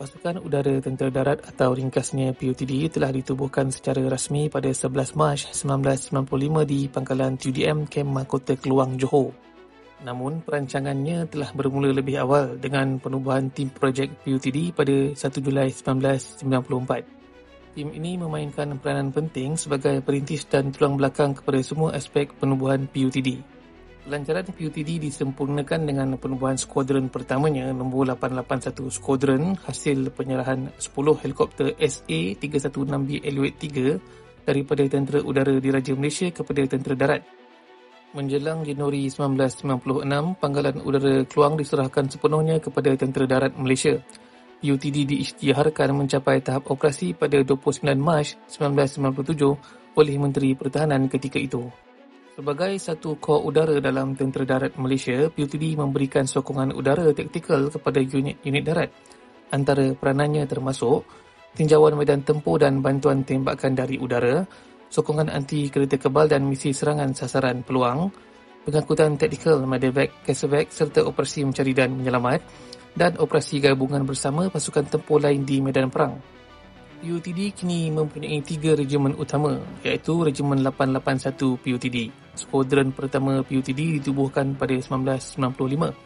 Pasukan Udara Tentera Darat atau ringkasnya PUTD telah ditubuhkan secara rasmi pada 11 Mac 1995 di pangkalan TUDM Kem Mahkota Keluang, Johor. Namun, perancangannya telah bermula lebih awal dengan penubuhan tim projek PUTD pada 1 Julai 1994. Tim ini memainkan peranan penting sebagai perintis dan tulang belakang kepada semua aspek penubuhan PUTD. Pelancaran PUTD disempurnakan dengan penubuhan skuadron pertamanya nombor 881 Skuadron hasil penyerahan 10 helikopter SA-316B Eluate 3 daripada Tentera Udara Diraja Malaysia kepada Tentera Darat. Menjelang Januari 1996, Pangkalan Udara Keluang diserahkan sepenuhnya kepada Tentera Darat Malaysia. PUTD diisytiharkan mencapai tahap operasi pada 29 Mac 1997 oleh Menteri Pertahanan ketika itu. Sebagai satu kor udara dalam Tentera Darat Malaysia, PUTD memberikan sokongan udara taktikal kepada unit-unit darat. Antara peranannya termasuk tinjauan medan tempur dan bantuan tembakan dari udara, sokongan anti kereta kebal dan misi serangan sasaran peluang, pengangkutan taktikal medevac, casevac serta operasi mencari dan menyelamat, dan operasi gabungan bersama pasukan tempur lain di medan perang. PUTD kini mempunyai 3 regimen utama, iaitu Regimen 881 PUTD. Skuadron pertama PUTD ditubuhkan pada 1995.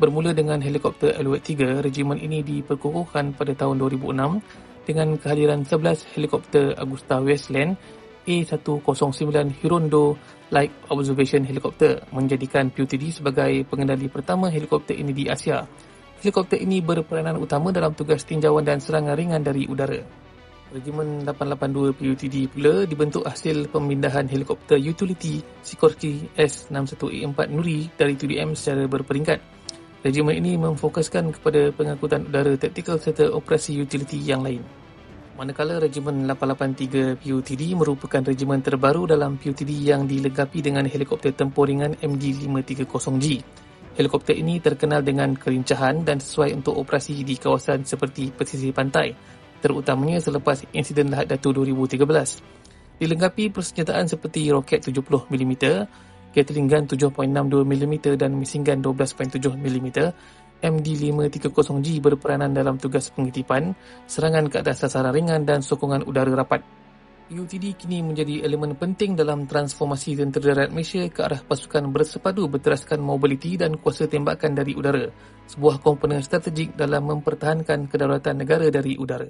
Bermula dengan helikopter Eluate 3, regimen ini diperkukuhkan pada tahun 2006 dengan kehadiran 11 helikopter Agusta Westland A109 Hirondo Light Observation Helicopter, menjadikan PUTD sebagai pengendali pertama helikopter ini di Asia. Helikopter ini berperanan utama dalam tugas tinjauan dan serangan ringan dari udara. Regimen 882 PUTD pula dibentuk hasil pemindahan helikopter utility Sikorsky S-61A4 Nuri dari TUDM secara berperingkat. Regimen ini memfokuskan kepada pengangkutan udara taktikal serta operasi utility yang lain. Manakala Regimen 883 PUTD merupakan regimen terbaru dalam PUTD yang dilengkapi dengan helikopter tempur ringan MG530G. Helikopter ini terkenal dengan kelincahan dan sesuai untuk operasi di kawasan seperti pesisir pantai, terutamanya selepas insiden Lahad Datu 2013. Dilengkapi persenjataan seperti roket 70mm, Gatling gun 7.62mm dan mesin gun 12.7mm, MD530G berperanan dalam tugas pengitipan, serangan ke atas sasaran ringan dan sokongan udara rapat. PUTD kini menjadi elemen penting dalam transformasi Tentera Darat Malaysia ke arah pasukan bersepadu berteraskan mobiliti dan kuasa tembakan dari udara, sebuah komponen strategik dalam mempertahankan kedaulatan negara dari udara.